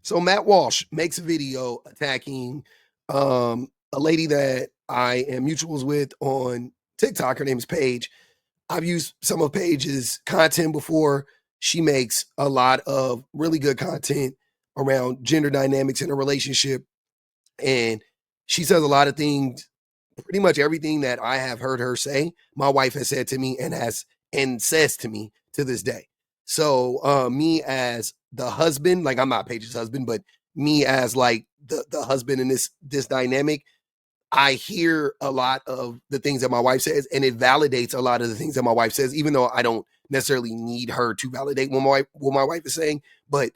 So Matt Walsh makes a video attacking a lady that I am mutuals with on TikTok. Her name is Paige. I've used some of Paige's content before. She makes a lot of really good content around gender dynamics in a relationship. And she says a lot of things, pretty much everything that I have heard her say, my wife has said to me and says to me to this day. So me as the husband, like I'm not Paige's husband, but me as like the husband in this dynamic, I hear a lot of the things that my wife says, and it validates a lot of the things that my wife says, even though I don't necessarily need her to validate what my wife is saying. But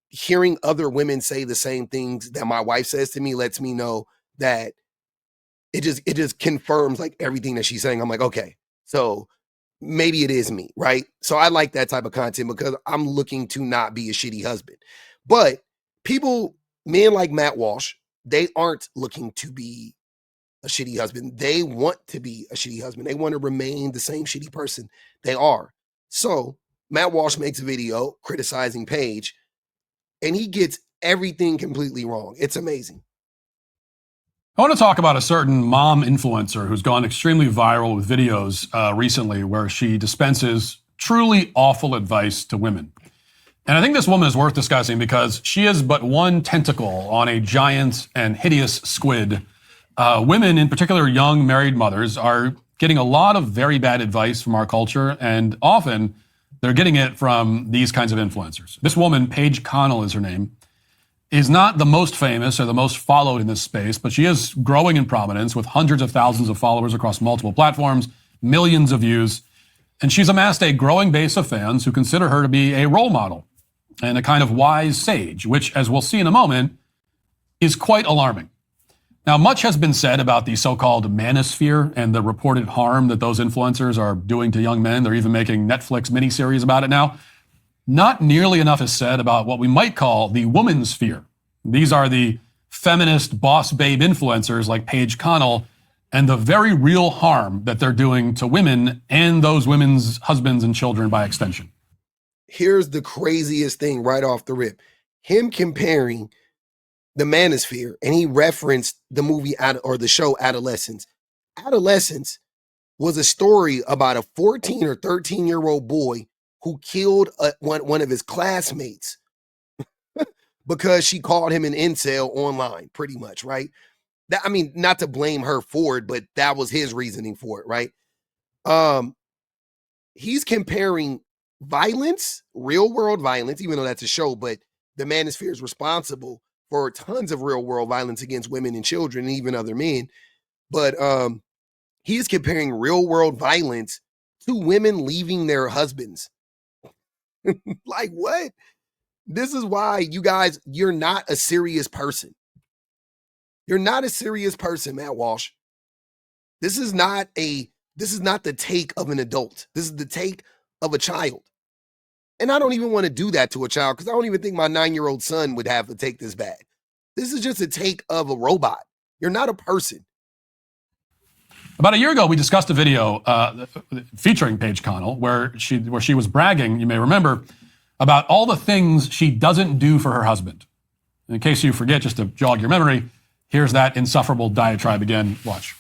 hearing other women say the same things that my wife says to me lets me know that it just confirms like everything that she's saying. I'm like, okay, so maybe it is me, right? So I like that type of content because I'm looking to not be a shitty husband. But men like Matt Walsh, they aren't looking to be a shitty husband. They want to be a shitty husband. They want to remain the same shitty person they are. So Matt Walsh makes a video criticizing Paige, and he gets everything completely wrong. It's amazing. I want to talk about a certain mom influencer who's gone extremely viral with videos recently where she dispenses truly awful advice to women. And I think this woman is worth discussing because she is but one tentacle on a giant and hideous squid. Women, in particular young married mothers, are getting a lot of very bad advice from our culture, and often they're getting it from these kinds of influencers. This woman, Paige Connell is her name, is not the most famous or the most followed in this space, but she is growing in prominence with hundreds of thousands of followers across multiple platforms, millions of views, and she's amassed a growing base of fans who consider her to be a role model and a kind of wise sage, which, as we'll see in a moment, is quite alarming. Now, much has been said about the so-called manosphere and the reported harm that those influencers are doing to young men. They're even making Netflix miniseries about it now. Not nearly enough is said about what we might call the woman's sphere. These are the feminist boss babe influencers like Paige Connell and the very real harm that they're doing to women and those women's husbands and children by extension. Here's the craziest thing right off the rip. Him comparing the manosphere, and he referenced the movie or the show Adolescence. Adolescence was a story about a 14 or 13-year-old boy who killed one of his classmates because she called him an incel online, pretty much, right? Not to blame her for it, but that was his reasoning for it, right? He's comparing violence, real world violence, even though that's a show, but the manosphere is responsible for tons of real world violence against women and children and even other men. But he is comparing real world violence to women leaving their husbands. Like, what? This is why you're not a serious person. You're not a serious person, Matt Walsh. This is not the take of an adult. This is the take of a child. And I don't even want to do that to a child because I don't even think my 9-year-old son would have to take this bad. This is just a take of a robot. You're not a person. About a year ago, we discussed a video featuring Paige Connell where she was bragging, you may remember, about all the things she doesn't do for her husband. In case you forget, just to jog your memory, here's that insufferable diatribe again. Watch.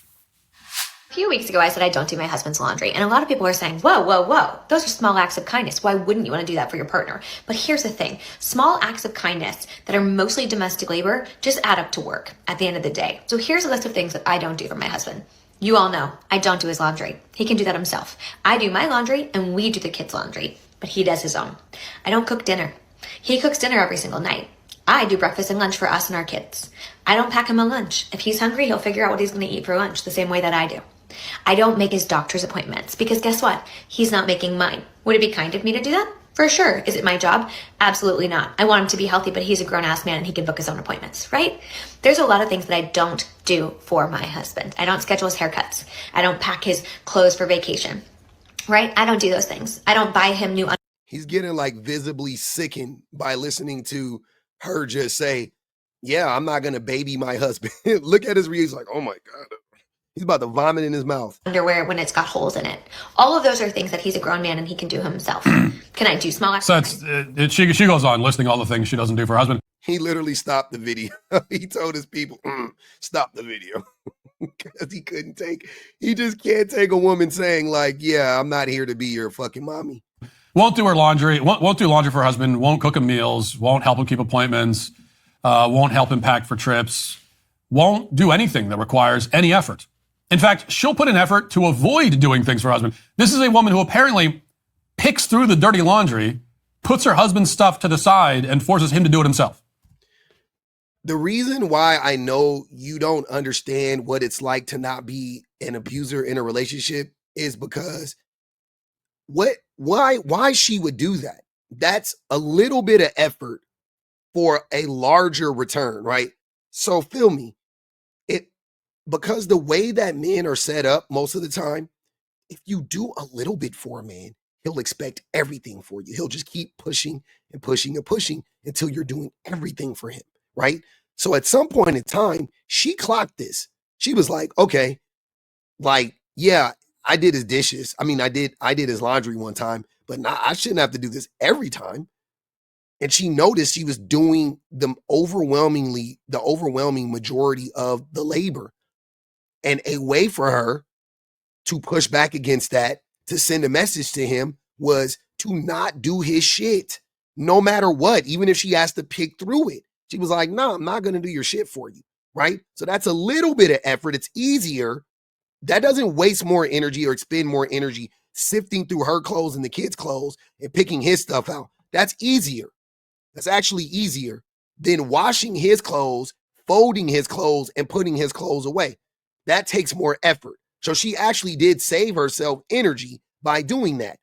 A few weeks ago, I said I don't do my husband's laundry, and a lot of people are saying, whoa, whoa, whoa, those are small acts of kindness. Why wouldn't you want to do that for your partner? But here's the thing. Small acts of kindness that are mostly domestic labor just add up to work at the end of the day. So here's a list of things that I don't do for my husband. You all know I don't do his laundry. He can do that himself. I do my laundry, and we do the kids' laundry, but he does his own. I don't cook dinner. He cooks dinner every single night. I do breakfast and lunch for us and our kids. I don't pack him a lunch. If he's hungry, he'll figure out what he's going to eat for lunch the same way that I do. I don't make his doctor's appointments because guess what? He's not making mine. Would it be kind of me to do that? For sure. Is it my job? Absolutely not. I want him to be healthy, but he's a grown-ass man and he can book his own appointments, right? There's a lot of things that I don't do for my husband. I don't schedule his haircuts. I don't pack his clothes for vacation, right? I don't do those things. I don't buy him new. He's getting like visibly sickened by listening to her just say, yeah, I'm not going to baby my husband. Look at his reaction, like, oh my God. He's about to vomit in his mouth. Underwear when it's got holes in it. All of those are things that he's a grown man and he can do himself. Can I do small acts? So she goes on listing all the things she doesn't do for her husband. He literally stopped the video. He told his people, stop the video. Because he just can't take a woman saying like, yeah, I'm not here to be your fucking mommy. Won't do her laundry, won't do laundry for her husband, won't cook him meals, won't help him keep appointments, won't help him pack for trips, won't do anything that requires any effort. In fact, she'll put in effort to avoid doing things for her husband. This is a woman who apparently picks through the dirty laundry, puts her husband's stuff to the side, and forces him to do it himself. The reason why I know you don't understand what it's like to not be an abuser in a relationship is because why she would do that. That's a little bit of effort for a larger return, right? So feel me. Because the way that men are set up most of the time, if you do a little bit for a man, he'll expect everything for you. He'll just keep pushing and pushing and pushing until you're doing everything for him, right? So at some point in time, she clocked this. She was like, okay, like, yeah, I did his dishes. I mean, I did his laundry one time, but I shouldn't have to do this every time. And she noticed she was doing the overwhelming majority of the labor. And a way for her to push back against that, to send a message to him, was to not do his shit, no matter what, even if she has to pick through it. She was like, no, I'm not going to do your shit for you, right? So that's a little bit of effort. It's easier. That doesn't waste more energy or expend more energy sifting through her clothes and the kids' clothes and picking his stuff out. That's easier. That's actually easier than washing his clothes, folding his clothes, and putting his clothes away. That takes more effort. So she actually did save herself energy by doing that.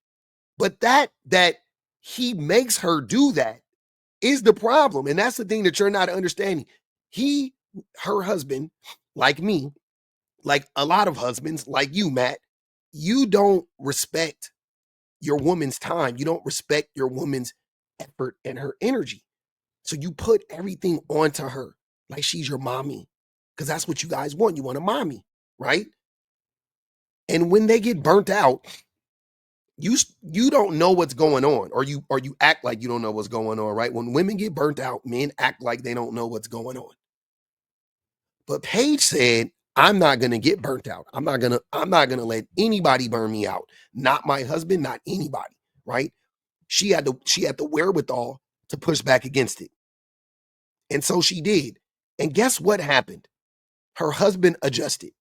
But that he makes her do that is the problem. And that's the thing that you're not understanding. Her husband, like me, like a lot of husbands, like you, Matt, you don't respect your woman's time. You don't respect your woman's effort and her energy. So you put everything onto her like she's your mommy, because that's what you guys want. You want a mommy, right? And when they get burnt out, you don't know what's going on, or you act like you don't know what's going on, right? When women get burnt out, men act like they don't know what's going on. But Paige said, I'm not going to get burnt out. I'm not going to let anybody burn me out. Not my husband, not anybody, right? She had the wherewithal to push back against it. And so she did. And guess what happened? Her husband adjusted.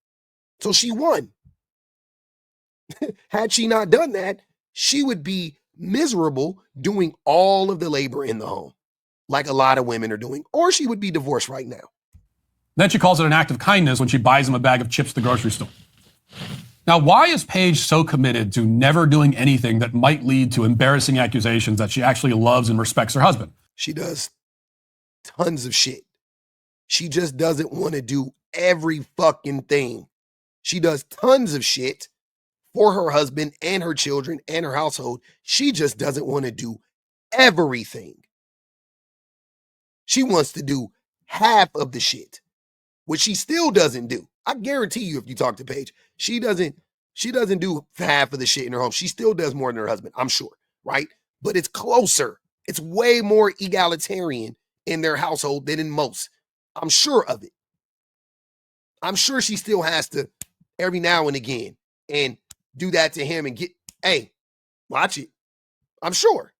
So she won. Had she not done that, she would be miserable doing all of the labor in the home, like a lot of women are doing, or she would be divorced right now. Then she calls it an act of kindness when she buys him a bag of chips at the grocery store. Now, why is Paige so committed to never doing anything that might lead to embarrassing accusations that she actually loves and respects her husband? She does tons of shit. She just doesn't want to do every fucking thing. She does tons of shit for her husband and her children and her household. She just doesn't want to do everything. She wants to do half of the shit, which she still doesn't do. I guarantee you, if you talk to Paige, she doesn't do half of the shit in her home. She still does more than her husband, I'm sure, right? But it's closer. It's way more egalitarian in their household than in most. I'm sure of it. I'm sure she still has to, every now and again, and do that to him and hey, watch it. I'm sure.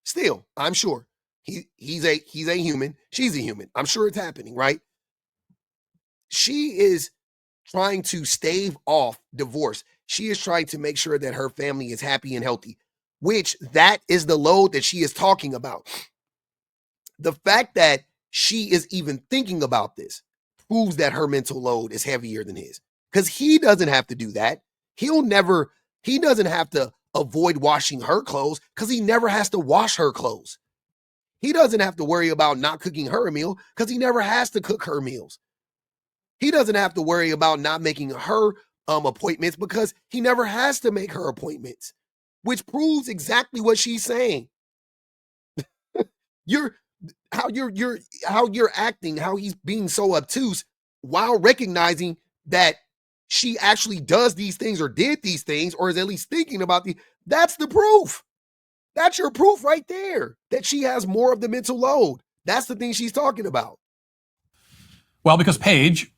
He's a human. She's a human. I'm sure it's happening, right? She is trying to stave off divorce. She is trying to make sure that her family is happy and healthy, which that is the load that she is talking about. The fact that she is even thinking about this proves that her mental load is heavier than his, because he doesn't have to do that. He doesn't have to avoid washing her clothes because he never has to wash her clothes. He doesn't have to worry about not cooking her a meal because he never has to cook her meals. He doesn't have to worry about not making her appointments because he never has to make her appointments, which proves exactly what she's saying. How you're acting, how he's being so obtuse while recognizing that she actually does these things or did these things or is at least thinking about that's the proof. That's your proof right there that she has more of the mental load. That's the thing she's talking about. Well, because Paige,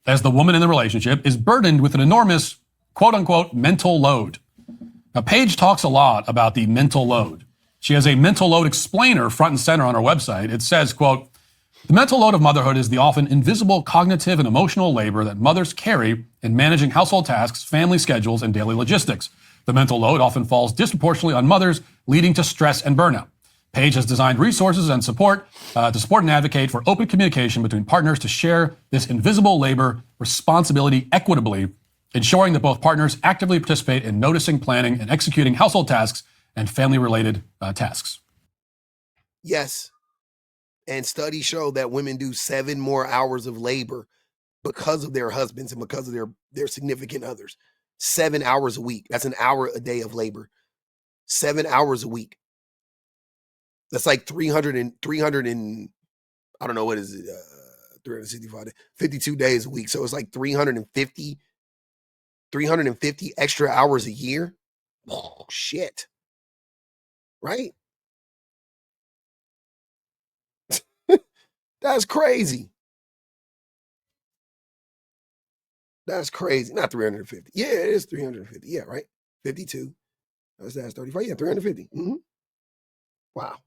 as the woman in the relationship, is burdened with an enormous, quote unquote, mental load. Now, Paige talks a lot about the mental load. She has a mental load explainer front and center on her website. It says, quote, the mental load of motherhood is the often invisible cognitive and emotional labor that mothers carry in managing household tasks, family schedules, and daily logistics. The mental load often falls disproportionately on mothers, leading to stress and burnout. Paige has designed resources and support to support and advocate for open communication between partners to share this invisible labor responsibility equitably, ensuring that both partners actively participate in noticing, planning, and executing household tasks and family-related tasks. Yes. And studies show that women do 7 more hours of labor because of their husbands and because of their significant others. 7 hours a week. That's an hour a day of labor. 7 hours a week. That's like 300 and I don't know, what is it? 365 days, 52 days a week. So it's like 350 extra hours a year. Oh, shit. Right? That's crazy. That's crazy. Not 350. Yeah, it is 350. Yeah, right? 52. That's 35. Yeah, 350. Mm-hmm. Wow.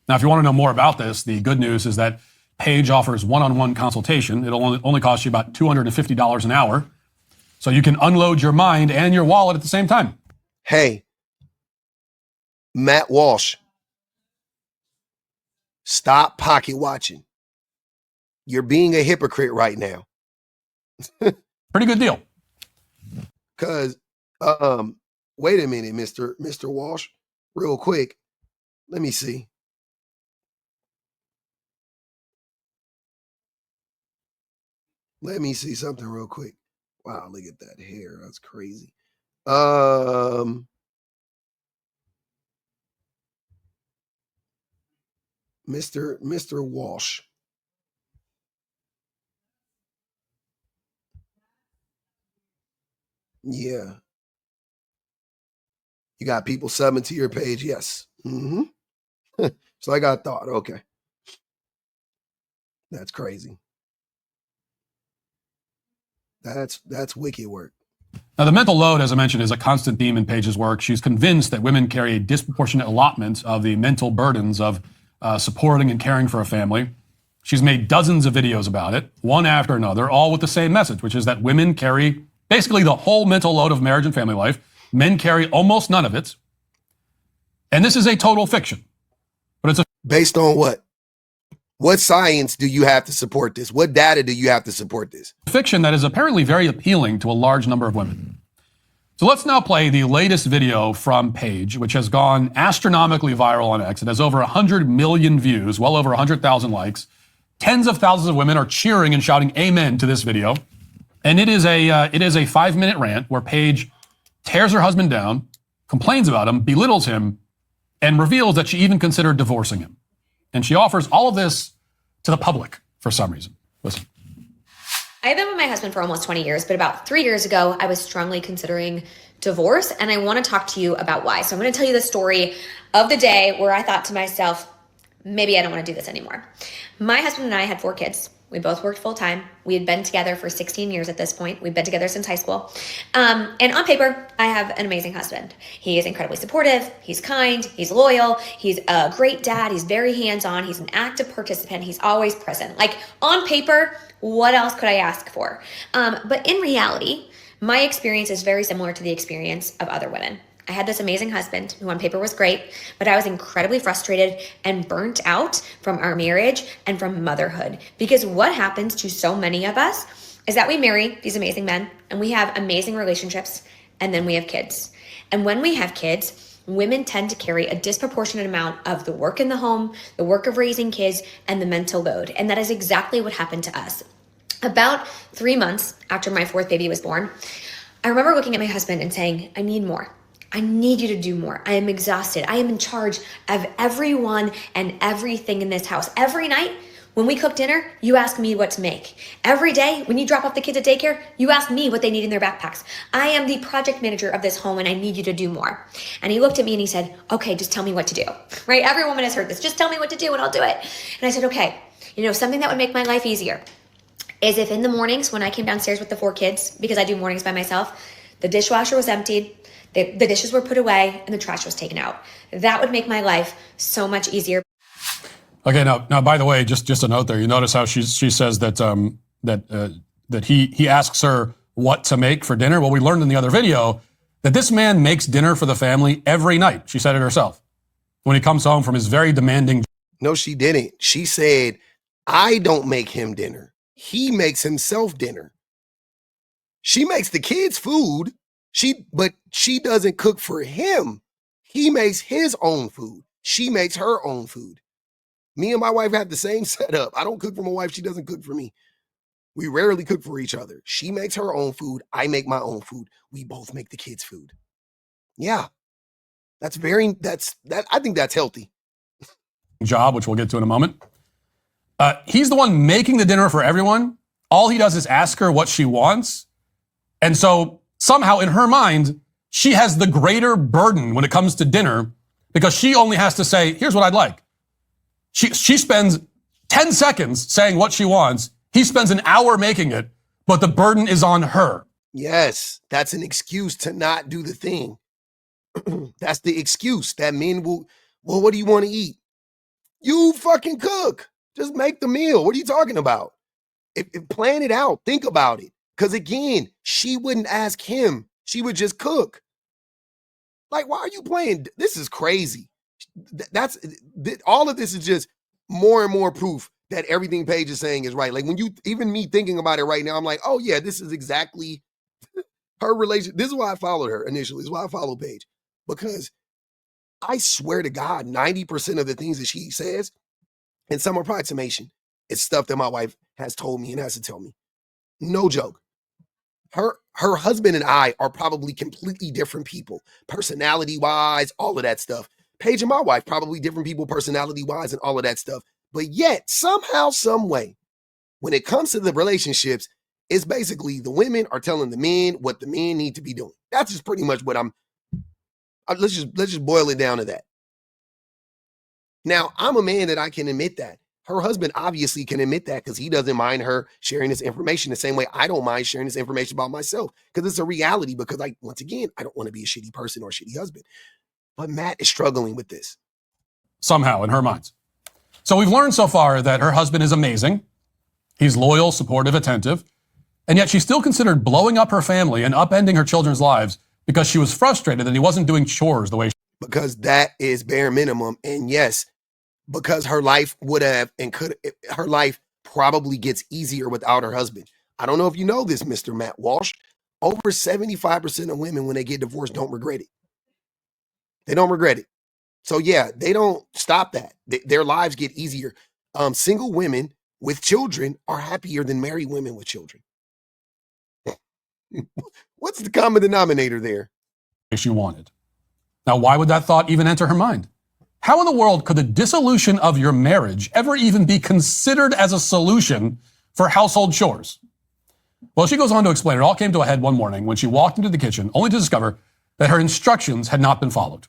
Now, if you want to know more about this, the good news is that Paige offers one-on-one consultation. It'll only cost you about $250 an hour. So you can unload your mind and your wallet at the same time. Hey, Matt Walsh, stop pocket watching. You're being a hypocrite right now. Pretty good deal. Because, wait a minute, Mr. Walsh, real quick. Let me see. Let me see something real quick. Wow, look at that hair. That's crazy. Mr. Walsh. Yeah. You got people subbing to your page. Yes. Mm-hmm. So like I thought. Okay. That's crazy. That's wicked work. Now, the mental load, as I mentioned, is a constant theme in Paige's work. She's convinced that women carry a disproportionate allotment of the mental burdens of supporting and caring for a family. She's made dozens of videos about it, one after another, all with the same message, which is that women carry basically the whole mental load of marriage and family life. Men carry almost none of it. And this is a total fiction. But it's a based on what? What science do you have to support this? What data do you have to support this? Fiction that is apparently very appealing to a large number of women. So let's now play the latest video from Paige, which has gone astronomically viral on X. It has over 100 million views, well over 100,000 likes. Tens of thousands of women are cheering and shouting amen to this video. And it is a 5-minute rant where Paige tears her husband down, complains about him, belittles him, and reveals that she even considered divorcing him. And she offers all of this to the public for some reason. Listen. I've been with my husband for almost 20 years, but about 3 years ago, I was strongly considering divorce, and I want to talk to you about why. So I'm going to tell you the story of the day where I thought to myself, maybe I don't want to do this anymore. My husband and I had 4 kids. We both worked full time. We had been together for 16 years at this point. We've been together since high school. And on paper, I have an amazing husband. He is incredibly supportive. He's kind. He's loyal. He's a great dad. He's very hands-on. He's an active participant. He's always present. Like on paper, what else could I ask for? But in reality, my experience is very similar to the experience of other women. I had this amazing husband who on paper was great, but I was incredibly frustrated and burnt out from our marriage and from motherhood. Because what happens to so many of us is that we marry these amazing men and we have amazing relationships and then we have kids. And when we have kids, women tend to carry a disproportionate amount of the work in the home, the work of raising kids, and the mental load. And that is exactly what happened to us. About 3 months after my 4th baby was born, I remember looking at my husband and saying, I need more. I need you to do more. I am exhausted. I am in charge of everyone and everything in this house. Every night When we cook dinner, you ask me what to make. Every day, when you drop off the kids at daycare, you ask me what they need in their backpacks. I am the project manager of this home and I need you to do more. And he looked at me and he said, okay, just tell me what to do, right? Every woman has heard this. Just tell me what to do and I'll do it. And I said, okay, something that would make my life easier is if in the mornings when I came downstairs with the 4 kids, because I do mornings by myself, the dishwasher was emptied, the dishes were put away, and the trash was taken out. That would make my life so much easier. Okay, now, by the way, just a note there. You notice how she says that he asks her what to make for dinner. Well, we learned in the other video that this man makes dinner for the family every night. She said it herself. When he comes home from his very demanding. No, she didn't. She said, I don't make him dinner. He makes himself dinner. She makes the kids food, but she doesn't cook for him. He makes his own food. She makes her own food. Me and my wife have the same setup. I don't cook for my wife. She doesn't cook for me. We rarely cook for each other. She makes her own food. I make my own food. We both make the kids food. Yeah. I think that's healthy. Job, which we'll get to in a moment. He's the one making the dinner for everyone. All he does is ask her what she wants. And so somehow in her mind, she has the greater burden when it comes to dinner because she only has to say, here's what I'd like. She spends 10 seconds saying what she wants. He spends an hour making it, but the burden is on her. Yes, that's an excuse to not do the thing. That's the excuse that men will, well, what do you want to eat? You fucking cook. Just make the meal. What are you talking about? If plan it out. Think about it. Because again, she wouldn't ask him. She would just cook. Like, why are you playing? This is crazy. All of this is just more and more proof that everything Paige is saying is right. Like even me thinking about it right now, I'm like, oh yeah, this is exactly her relation. This is why I followed her initially. This is why I followed Paige. Because I swear to God, 90% of the things that she says, in some approximation, it's stuff that my wife has told me and has to tell me. No joke. Her husband and I are probably completely different people, personality-wise, all of that stuff. Paige and my wife, probably different people, personality-wise, and all of that stuff. But yet, somehow, some way, when it comes to the relationships, it's basically the women are telling the men what the men need to be doing. That's just pretty much what let's just boil it down to that. Now, I'm a man that I can admit that. Her husband obviously can admit that because he doesn't mind her sharing this information the same way I don't mind sharing this information about myself because it's a reality because once again, I don't want to be a shitty person or a shitty husband. But Matt is struggling with this. Somehow, in her mind. So we've learned so far that her husband is amazing. He's loyal, supportive, attentive. And yet she's still considered blowing up her family and upending her children's lives because she was frustrated that he wasn't doing chores the way she. Because that is bare minimum. And yes, because her life would have and could, her life probably gets easier without her husband. I don't know if you know this, Mr. Matt Walsh. Over 75% of women, when they get divorced, don't regret it. They don't regret it. So yeah, they don't stop that. Their lives get easier. Single women with children are happier than married women with children. What's the common denominator there? She wanted. Now, why would that thought even enter her mind? How in the world could the dissolution of your marriage ever even be considered as a solution for household chores? Well, she goes on to explain it all came to a head one morning when she walked into the kitchen only to discover that her instructions had not been followed.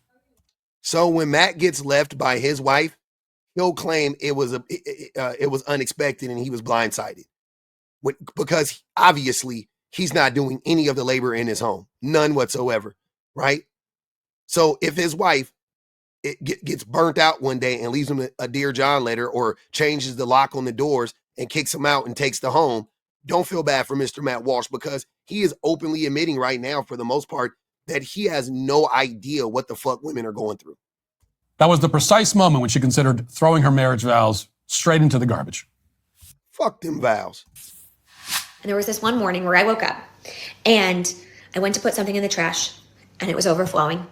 So when Matt gets left by his wife, he'll claim it was unexpected and he was blindsided. Because obviously he's not doing any of the labor in his home, none whatsoever, right? So if his wife gets burnt out one day and leaves him a Dear John letter or changes the lock on the doors and kicks him out and takes the home, don't feel bad for Mr. Matt Walsh because he is openly admitting right now, for the most part, that he has no idea what the fuck women are going through. That was the precise moment when she considered throwing her marriage vows straight into the garbage. Fuck them vows. And there was this one morning where I woke up and I went to put something in the trash and it was overflowing.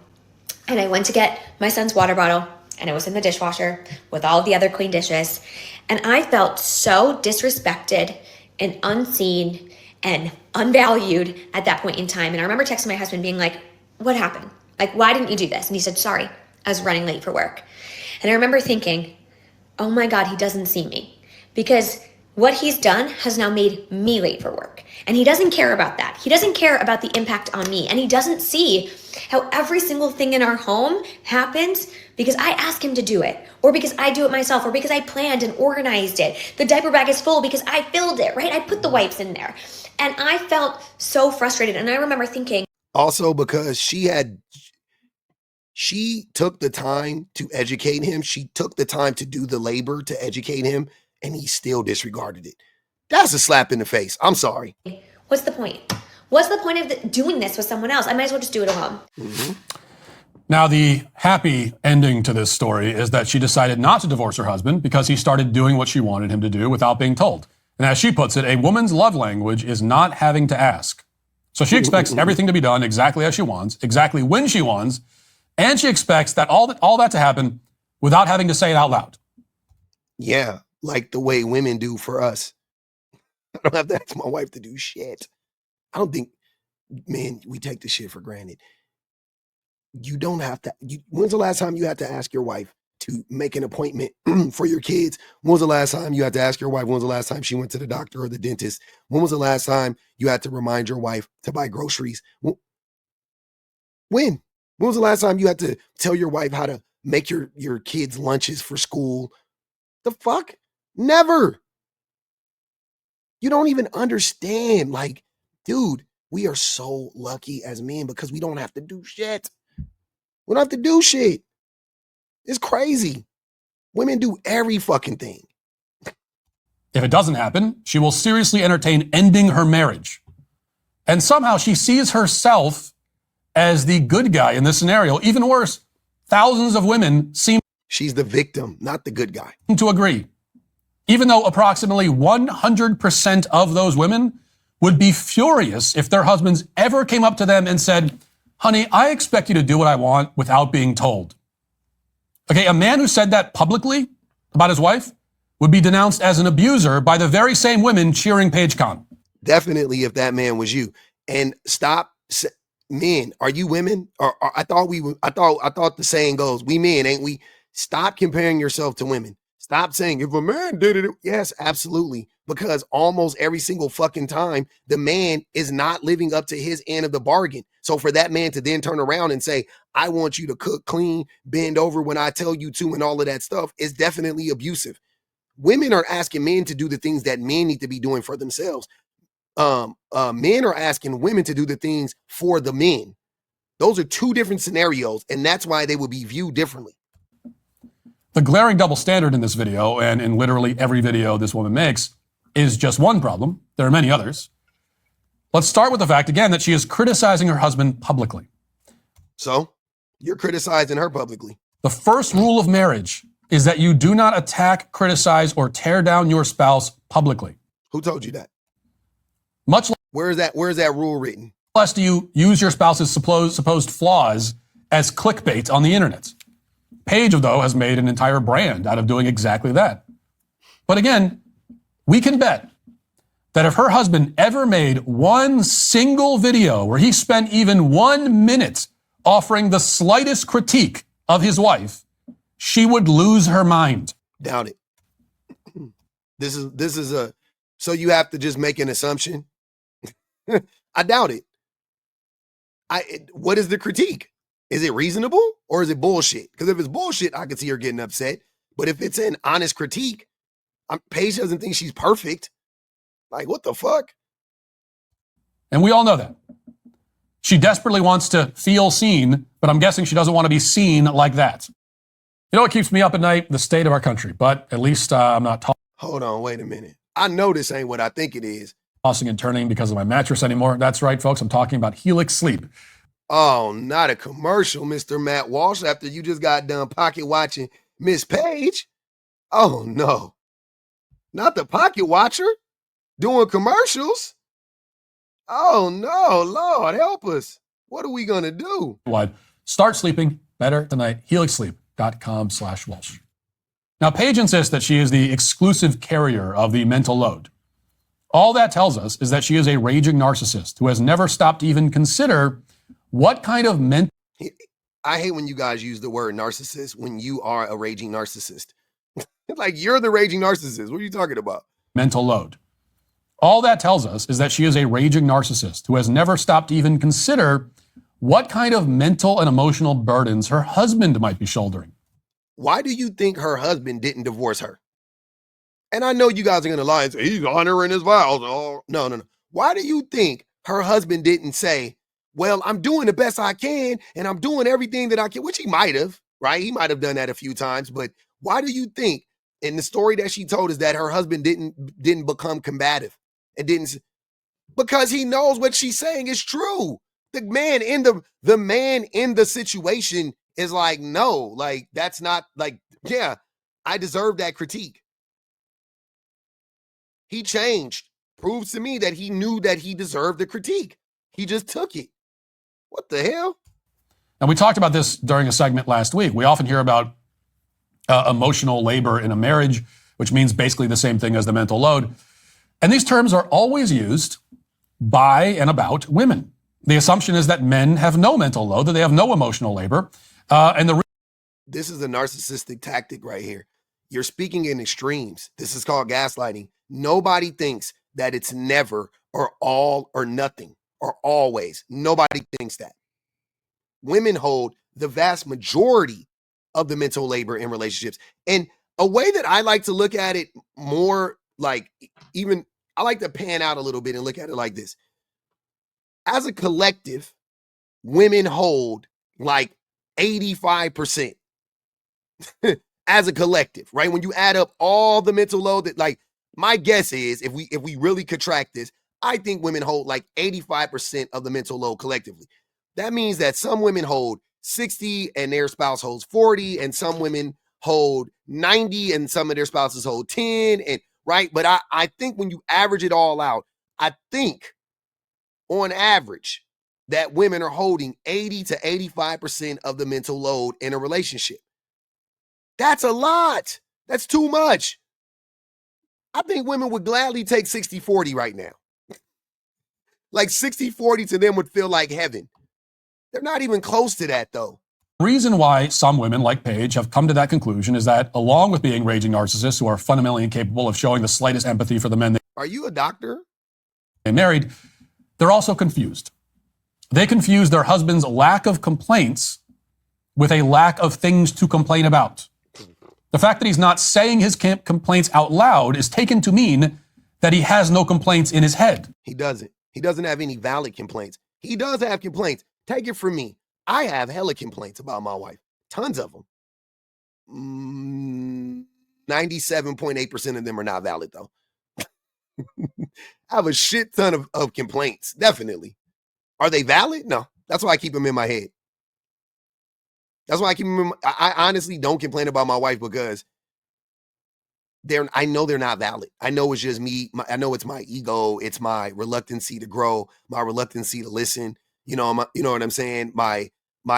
And I went to get my son's water bottle and it was in the dishwasher with all of the other clean dishes. And I felt so disrespected and unseen and unvalued at that point in time. And I remember texting my husband being like, what happened? Like, why didn't you do this? And he said, sorry, I was running late for work. And I remember thinking, oh my God, he doesn't see me. because what he's done has now made me late for work. And he doesn't care about that. He doesn't care about the impact on me. And he doesn't see how every single thing in our home happens because I ask him to do it, or because I do it myself, or because I planned and organized it. The diaper bag is full because I filled it, right? I put the wipes in there. And I felt so frustrated. And I remember thinking, also because she took the time to educate him. She took the time to do the labor to educate him, and he still disregarded it. That's a slap in the face. I'm sorry. What's the point? What's the point of doing this with someone else? I might as well just do it alone. Mm-hmm. Now, the happy ending to this story is that she decided not to divorce her husband because he started doing what she wanted him to do without being told. And as she puts it, a woman's love language is not having to ask. So she expects everything to be done exactly as she wants, exactly when she wants, and she expects that all that to happen without having to say it out loud. Yeah, like the way women do for us. I don't have to ask my wife to do shit. I don't think, man, we take this shit for granted. You don't have to. When's the last time you had to ask your wife to make an appointment for your kids? When was the last time you had to ask your wife? When was the last time she went to the doctor or the dentist? When was the last time you had to remind your wife to buy groceries? When? When was the last time you had to tell your wife how to make your kids' lunches for school? The fuck? Never. You don't even understand. Like, dude, we are so lucky as men because we don't have to do shit. We don't have to do shit. It's crazy. Women do every fucking thing. If it doesn't happen, she will seriously entertain ending her marriage. And somehow she sees herself as the good guy in this scenario. Even worse, thousands of women seem She's the victim, not the good guy. to agree. Even though approximately 100% of those women would be furious if their husbands ever came up to them and said, honey, I expect you to do what I want without being told. Okay, a man who said that publicly about his wife would be denounced as an abuser by the very same women cheering Paige Khan. Definitely if that man was you. And stop, men, are you women? Or I thought the saying goes, we men, ain't we? Stop comparing yourself to women. Stop saying, if a man did it, yes, absolutely. Because almost every single fucking time, the man is not living up to his end of the bargain. So for that man to then turn around and say, I want you to cook, clean, bend over when I tell you to, and all of that stuff is definitely abusive. Women are asking men to do the things that men need to be doing for themselves. Men are asking women to do the things for the men. Those are two different scenarios, and that's why they will be viewed differently. The glaring double standard in this video, and in literally every video this woman makes, is just one problem. There are many others. Let's start with the fact, again, that she is criticizing her husband publicly. So, you're criticizing her publicly. The first rule of marriage is that you do not attack, criticize, or tear down your spouse publicly. Who told you that? Much Where is that rule written? less do you use your spouse's supposed flaws as clickbait on the internet. Paige, though, has made an entire brand out of doing exactly that. But again, we can bet that if her husband ever made one single video where he spent even 1 minute offering the slightest critique of his wife, she would lose her mind. Doubt it. So you have to just make an assumption? I doubt it. What is the critique? Is it reasonable or is it bullshit? Because if it's bullshit, I can see her getting upset. But if it's an honest critique, Paige doesn't think she's perfect. Like, what the fuck? And we all know that. She desperately wants to feel seen, but I'm guessing she doesn't want to be seen like that. You know what keeps me up at night? The state of our country. But at least I'm not Hold on, wait a minute. I know this ain't what I think it is. tossing and turning because of my mattress anymore. That's right, folks. I'm talking about Helix Sleep. Oh, not a commercial, Mr. Matt Walsh, after you just got done pocket watching Miss Paige. Oh, no. Not the pocket watcher doing commercials. Oh, no. Lord, help us. What are we going to do? Start sleeping better tonight. HelixSleep.com/Walsh. Now, Paige insists that she is the exclusive carrier of the mental load. All that tells us is that she is a raging narcissist who has never stopped to even consider what kind of mental... I hate when you guys use the word narcissist when you are a raging narcissist. Like, you're the raging narcissist. What are you talking about? Mental load. All that tells us is that she is a raging narcissist who has never stopped to even consider what kind of mental and emotional burdens her husband might be shouldering. Why do you think her husband didn't divorce her? And I know you guys are going to lie and say, he's honoring his vows. Oh, no. Why do you think her husband didn't say, well, I'm doing the best I can and I'm doing everything that I can, which he might have, right? He might have done that a few times, but why do you think in the story that she told us that her husband didn't become combative and didn't, because he knows what she's saying is true. The man in the situation is like, no, like, that's not like, yeah, I deserve that critique. He changed. Proves to me that he knew that he deserved the critique. He just took it. What the hell? And we talked about this during a segment last week. We often hear about emotional labor in a marriage, which means basically the same thing as the mental load. And these terms are always used by and about women. The assumption is that men have no mental load, that they have no emotional labor. This is a narcissistic tactic right here. You're speaking in extremes. This is called gaslighting. Nobody thinks that it's never or all or nothing or always. Nobody thinks that. Women hold the vast majority of the mental labor in relationships. And a way that I like to look at it more, like, even I like to pan out a little bit and look at it like this. As a collective, women hold like 85% as a collective, right? When you add up all the mental load that, like, my guess is if we really contract this, I think women hold like 85% of the mental load collectively. That means that some women hold 60 and their spouse holds 40, and some women hold 90 and some of their spouses hold 10, and right? But I think when you average it all out, I think on average that women are holding 80 to 85% of the mental load in a relationship. That's a lot. That's too much. I think women would gladly take 60-40 right now. Like 60-40 to them would feel like heaven. They're not even close to that, though. The reason why some women, like Paige, have come to that conclusion is that, along with being raging narcissists who are fundamentally incapable of showing the slightest empathy for the men Are you a doctor? they married, they're also confused. They confuse their husband's lack of complaints with a lack of things to complain about. The fact that he's not saying his complaints out loud is taken to mean that he has no complaints in his head. He doesn't. He doesn't have any valid complaints. He does have complaints. Take it from me. I have hella complaints about my wife. Tons of them. 97.8% of them are not valid, though. I have a shit ton of complaints. Definitely. Are they valid? No. That's why I keep them in my head. That's why I keep them I honestly don't complain about my wife because I know they're not valid. I know it's just me. I know it's my ego. It's my reluctancy to grow, my reluctancy to listen. You know what I'm saying? My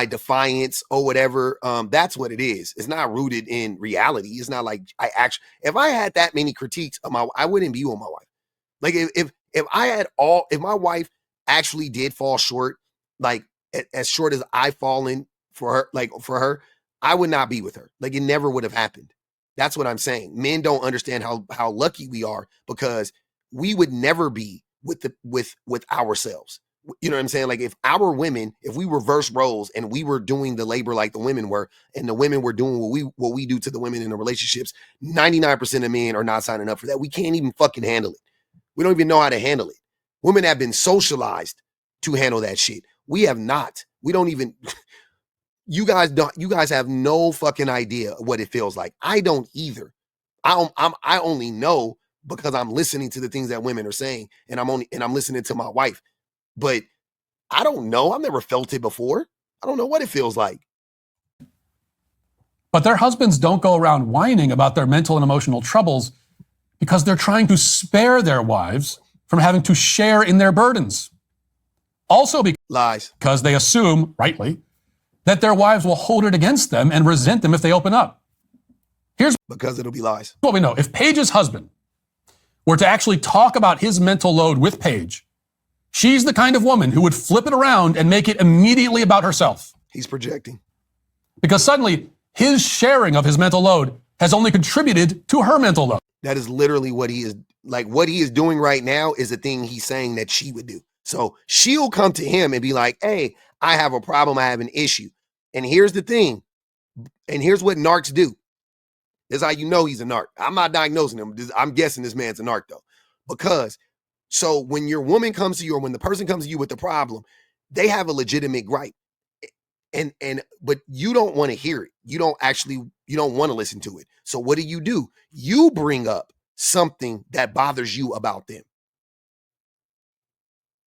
defiance or whatever. That's what it is. It's not rooted in reality. It's not like if I had that many critiques of I wouldn't be with my wife. Like if my wife actually did fall short, like as short as I've fallen for her, I would not be with her. Like, it never would have happened. That's what I'm saying. Men don't understand how lucky we are because we would never be with ourselves. You know what I'm saying? Like, if we reverse roles and we were doing the labor like the women were, and the women were doing what we do to the women in the relationships, 99% of men are not signing up for that. We can't even fucking handle it. We don't even know how to handle it. Women have been socialized to handle that shit. We have not. We don't even. You guys have no fucking idea what it feels like. I don't either. I only know because I'm listening to the things that women are saying, and I'm listening to my wife. But I don't know. I've never felt it before. I don't know what it feels like. But their husbands don't go around whining about their mental and emotional troubles because they're trying to spare their wives from having to share in their burdens. Also Lies. Because they assume, rightly, that their wives will hold it against them and resent them if they open up. Here's because it'll be lies. What we know. If Paige's husband were to actually talk about his mental load with Paige, she's the kind of woman who would flip it around and make it immediately about herself. He's projecting. Because suddenly his sharing of his mental load has only contributed to her mental load. That is literally what he is, like what he is doing right now is the thing he's saying that she would do. So she'll come to him and be like, hey, I have a problem. I have an issue. And here's the thing. And here's what narcs do. This is how you know he's a narc. I'm not diagnosing him. I'm guessing this man's a narc though. Because so when your woman comes to you or when the person comes to you with the problem, they have a legitimate gripe. But you don't want to hear it. You don't want to listen to it. So what do? You bring up something that bothers you about them.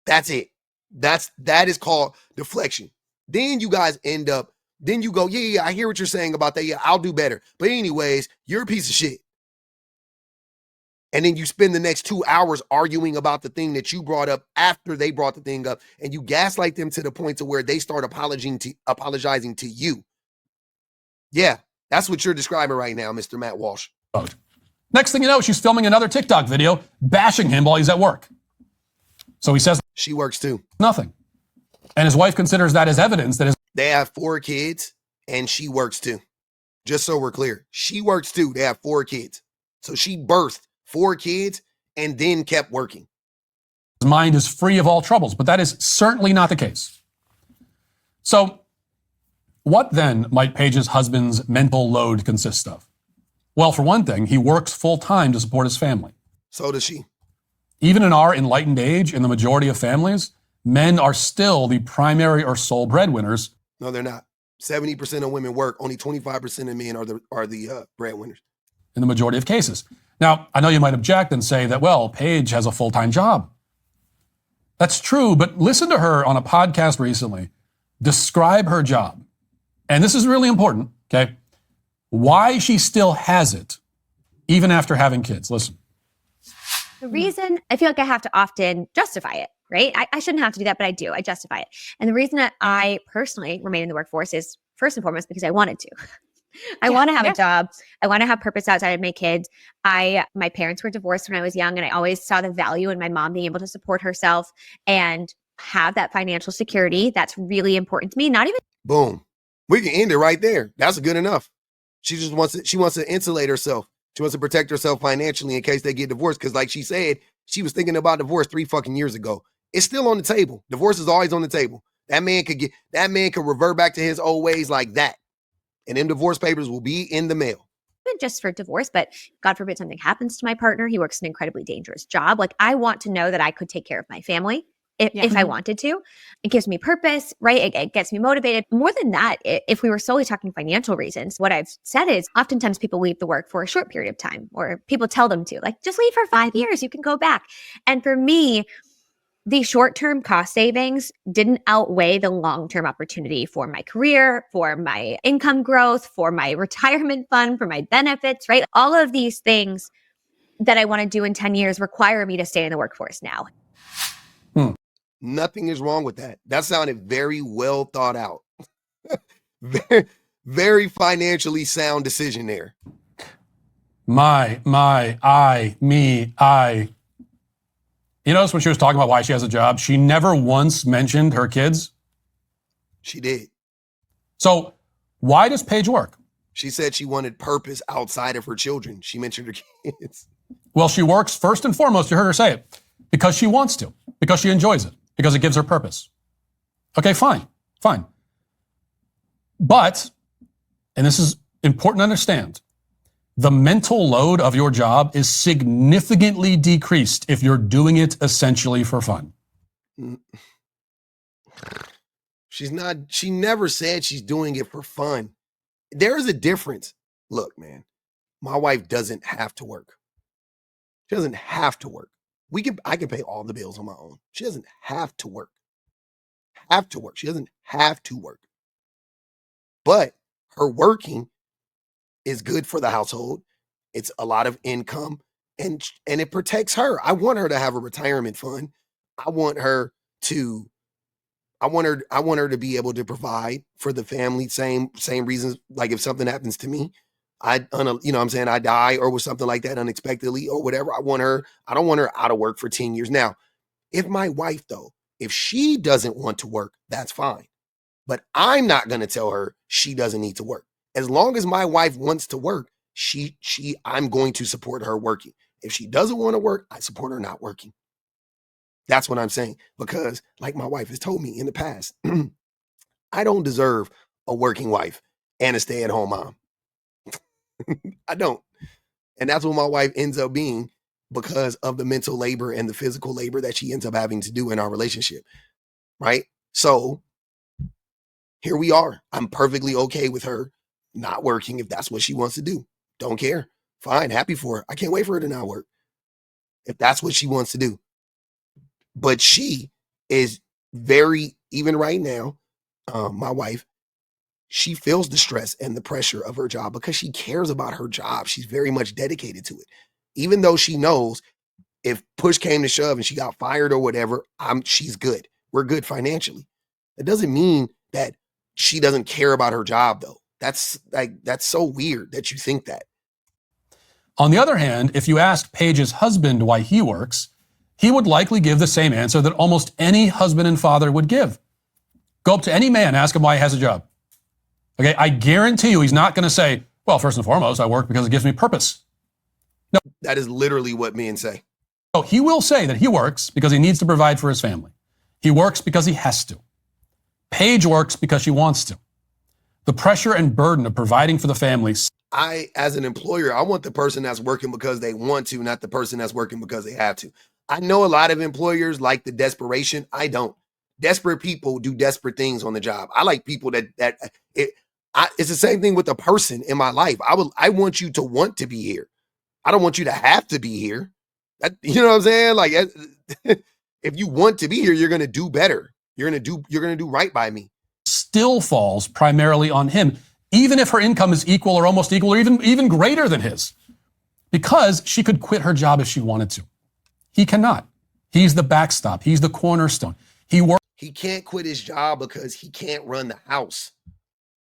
That's it. That is called deflection. Then you guys end up, then you go, yeah, I hear what you're saying about that. Yeah, I'll do better. But anyways, you're a piece of shit. And then you spend the next 2 hours arguing about the thing that you brought up after they brought the thing up, and you gaslight them to the point to where they start apologizing to you. Yeah, that's what you're describing right now, Mr. Matt Walsh. Next thing you know, she's filming another TikTok video bashing him while he's at work. So he says she works too. Nothing. And his wife considers that as evidence that they have 4 kids and she works too. Just so we're clear, she works too. They have 4 kids. So she birthed 4 kids and then kept working. His mind is free of all troubles, but that is certainly not the case. So what then might Paige's husband's mental load consist of? Well, for one thing, he works full time to support his family. So does she. Even in our enlightened age, in the majority of families, men are still the primary or sole breadwinners. No, they're not. 70% of women work. Only 25% of men are the breadwinners. In the majority of cases. Now, I know you might object and say that, well, Paige has a full-time job. That's true, but listen to her on a podcast recently describe her job. And this is really important, okay? Why she still has it, even after having kids. Listen. The reason I feel like I have to often justify it, right? I shouldn't have to do that, but I do. I justify it. And the reason that I personally remain in the workforce is first and foremost because I wanted to. I want to have a job. I want to have purpose outside of my kids. My parents were divorced when I was young, and I always saw the value in my mom being able to support herself and have that financial security. That's really important to me. Not even boom. We can end it right there. That's good enough. She wants to insulate herself. She wants to protect herself financially in case they get divorced. Because like she said, she was thinking about divorce 3 fucking years ago. It's still on the table. Divorce is always on the table. That man could revert back to his old ways like that. And them divorce papers will be in the mail. Just for divorce, but God forbid something happens to my partner. He works an incredibly dangerous job. Like I want to know that I could take care of my family if I wanted to. It gives me purpose, right? It gets me motivated. More than that, if we were solely talking financial reasons, what I've said is oftentimes people leave the work for a short period of time, or people tell them to, like, just leave for 5 years, you can go back. And for me, the short-term cost savings didn't outweigh the long-term opportunity for my career, for my income growth, for my retirement fund, for my benefits, right? All of these things that I want to do in 10 years require me to stay in the workforce now. Nothing is wrong with that. That sounded very well thought out. very, very financially sound decision there. I. You notice when she was talking about why she has a job, she never once mentioned her kids? She did. So why does Paige work? She said she wanted purpose outside of her children. She mentioned her kids. Well, she works first and foremost, you heard her say it, because she wants to, because she enjoys it, because it gives her purpose. Okay, fine. But, and this is important to understand, the mental load of your job is significantly decreased if you're doing it essentially for fun. She never said she's doing it for fun. There is a difference. Look, man, my wife doesn't have to work. She doesn't have to work. I can pay all the bills on my own. She doesn't have to work. She doesn't have to work. But her working is good for the household. It's a lot of income and it protects her. I want her to have a retirement fund. I want her to be able to provide for the family. Same reasons. Like if something happens to me, I die or with something like that unexpectedly or whatever. I don't want her out of work for 10 years. Now, if my wife though, if she doesn't want to work, that's fine. But I'm not going to tell her she doesn't need to work. As long as my wife wants to work, I'm going to support her working. If she doesn't want to work, I support her not working. That's what I'm saying. Because like my wife has told me in the past, I don't deserve a working wife and a stay-at-home mom. I don't. And that's what my wife ends up being because of the mental labor and the physical labor that she ends up having to do in our relationship. Right? So here we are. I'm perfectly okay with her not working if that's what she wants to do. Don't care. Fine. Happy for her. I can't wait for her to not work if that's what she wants to do. But she is very, even right now, my wife, she feels the stress and the pressure of her job because she cares about her job. She's very much dedicated to it. Even though she knows if push came to shove and she got fired or whatever, she's good. We're good financially. It doesn't mean that she doesn't care about her job though. That's so weird that you think that. On the other hand, if you asked Paige's husband why he works, he would likely give the same answer that almost any husband and father would give. Go up to any man, ask him why he has a job. Okay, I guarantee you he's not going to say, well, first and foremost, I work because it gives me purpose. No. That is literally what men say. No, he will say that he works because he needs to provide for his family. He works because he has to. Paige works because she wants to. The pressure and burden of providing for the family. As an employer, I want the person that's working because they want to, not the person that's working because they have to. I know a lot of employers like the desperation. I don't. Desperate people do desperate things on the job. I like people it's the same thing with a person in my life. I want you to want to be here. I don't want you to have to be here. You know what I'm saying? Like, if you want to be here, you're going to do better. You're going to do right by me. Still falls primarily on him, even if her income is equal or almost equal or even greater than his, because she could quit her job if she wanted to. He cannot. He's the backstop. He's the cornerstone. He can't quit his job because he can't run the house.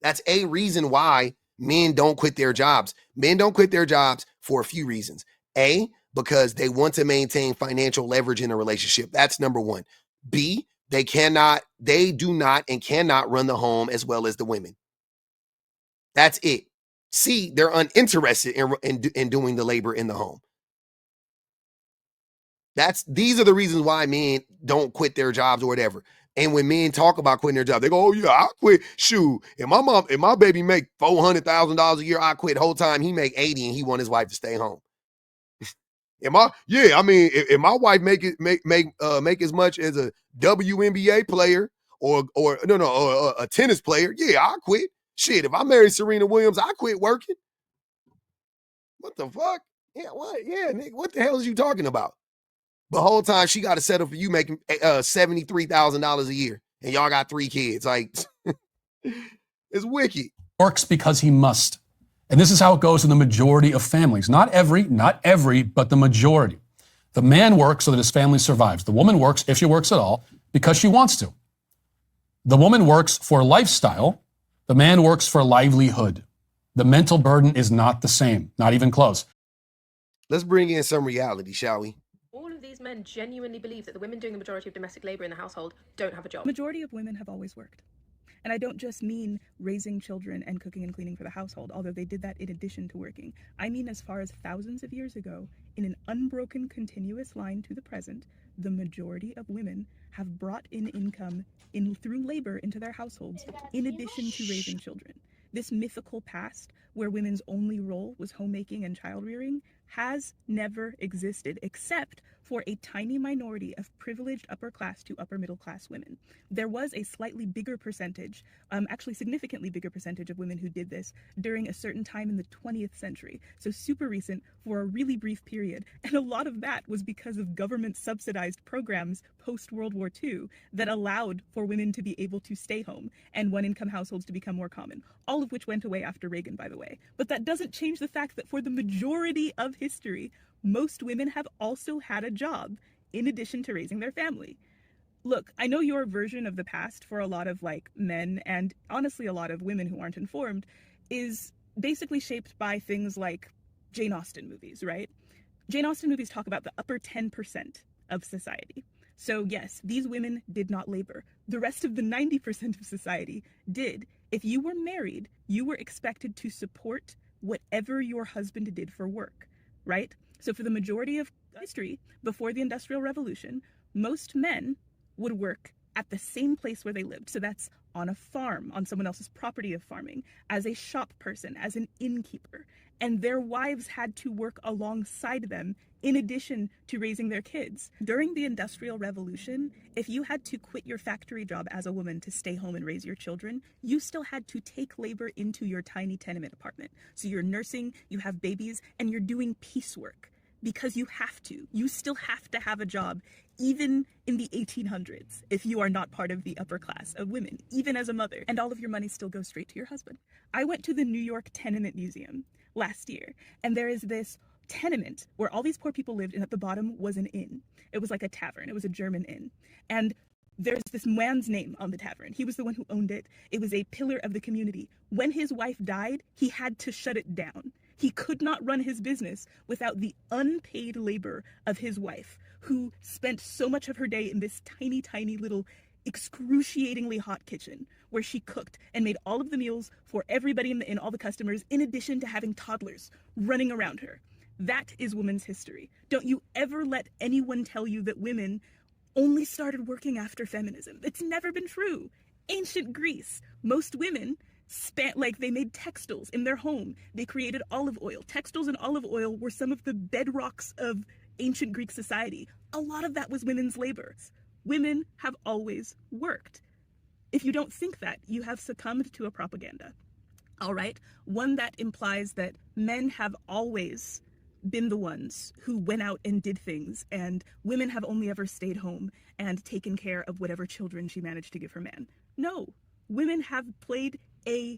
That's a reason why men don't quit their jobs. Men don't quit their jobs for a few reasons. A, because they want to maintain financial leverage in a relationship. That's number one. B, they do not and cannot run the home as well as the women. That's it. C, they're uninterested in doing the labor in the home. These are the reasons why men don't quit their jobs or whatever. And when men talk about quitting their job, they go, "Oh yeah, I quit. Shoot, if my baby make $400,000 a year, I quit. Whole time he make 80 and he want his wife to stay home." If my wife make as much as a WNBA player or a tennis player, yeah, I quit. Shit, if I marry Serena Williams, I quit working. What the fuck? Yeah, what? Yeah, nigga, what the hell is you talking about? The whole time she got to settle for you making $73,000 a year, and y'all got 3 kids. Like, it's wicked. Works because he must. And this is how it goes in the majority of families. Not every, but the majority. The man works so that his family survives. The woman works, if she works at all, because she wants to. The woman works for lifestyle. The man works for livelihood. The mental burden is not the same, not even close. Let's bring in some reality, shall we? All of these men genuinely believe that the women doing the majority of domestic labor in the household don't have a job. The majority of women have always worked. And I don't just mean raising children and cooking and cleaning for the household, although they did that in addition to working. I mean as far as thousands of years ago, in an unbroken continuous line to the present, the majority of women have brought in income through labor into their households in addition to raising children. This mythical past where women's only role was homemaking and child rearing has never existed except for a tiny minority of privileged upper class to upper middle class women. There was a slightly bigger percentage, actually significantly bigger percentage of women who did this during a certain time in the 20th century. So super recent for a really brief period. And a lot of that was because of government subsidized programs post World War II that allowed for women to be able to stay home and one income households to become more common. All of which went away after Reagan, by the way. But that doesn't change the fact that for the majority of history, most women have also had a job in addition to raising their family. Look, I know your version of the past for a lot of men and honestly a lot of women who aren't informed is basically shaped by things like Jane Austen movies, right? Jane Austen movies talk about the upper 10% of society. So yes, these women did not labor. The rest of the 90% of society did. If you were married, you were expected to support whatever your husband did for work, right? So for the majority of history, before the Industrial Revolution, most men would work at the same place where they lived. So that's on a farm, on someone else's property of farming, as a shop person, as an innkeeper. And their wives had to work alongside them in addition to raising their kids. During the Industrial Revolution, if you had to quit your factory job as a woman to stay home and raise your children, you still had to take labor into your tiny tenement apartment. So you're nursing, you have babies, and you're doing piecework. Because you have to. You still have to have a job, even in the 1800s, if you are not part of the upper class of women, even as a mother. And all of your money still goes straight to your husband. I went to the New York Tenement Museum last year, and there is this tenement where all these poor people lived, and at the bottom was an inn. It was like a tavern. It was a German inn. And there's this man's name on the tavern. He was the one who owned it. It was a pillar of the community. When his wife died, he had to shut it down. He could not run his business without the unpaid labor of his wife, who spent so much of her day in this tiny, tiny little excruciatingly hot kitchen where she cooked and made all of the meals for everybody in the inn, all the customers, in addition to having toddlers running around her. That is women's history. Don't you ever let anyone tell you that women only started working after feminism. It's never been true. Ancient Greece, most women they made textiles in their home. They created olive oil. Textiles and olive oil were some of the bedrocks of ancient Greek society. A lot of that was women's labor. Women have always worked. If you don't think that, you have succumbed to a propaganda. All right? One that implies that men have always been the ones who went out and did things, and women have only ever stayed home and taken care of whatever children she managed to give her man. No, women have played a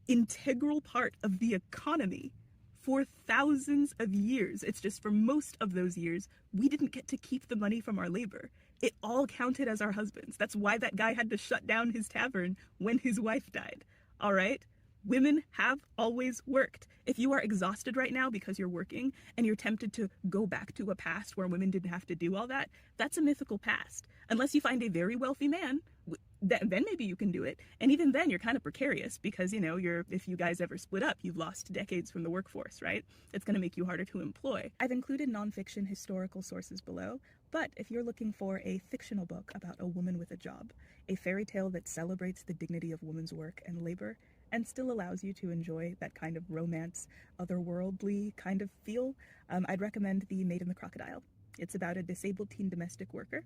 integral part of the economy for thousands of years. It's just for most of those years, we didn't get to keep the money from our labor. It all counted as our husbands. That's why that guy had to shut down his tavern when his wife died. All right? Women have always worked. If you are exhausted right now because you're working and you're tempted to go back to a past where women didn't have to do all that, that's a mythical past. Unless you find a very wealthy man, then maybe you can do it. And even then, you're kind of precarious because, if you guys ever split up, you've lost decades from the workforce, right? It's going to make you harder to employ. I've included nonfiction historical sources below, but if you're looking for a fictional book about a woman with a job, a fairy tale that celebrates the dignity of women's work and labor, and still allows you to enjoy that kind of romance, otherworldly kind of feel, I'd recommend The Maid and the Crocodile. It's about a disabled teen domestic worker,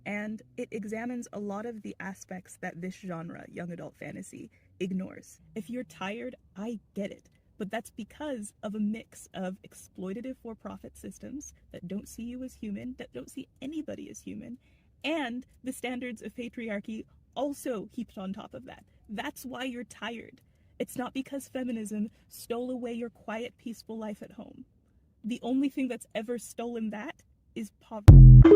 and it examines a lot of the aspects that this genre, young adult fantasy, ignores. If you're tired, I get it, but that's because of a mix of exploitative for-profit systems that don't see you as human, that don't see anybody as human, and the standards of patriarchy also heaped on top of that. That's why you're tired. It's not because feminism stole away your quiet, peaceful life at home. The only thing that's ever stolen that is poverty.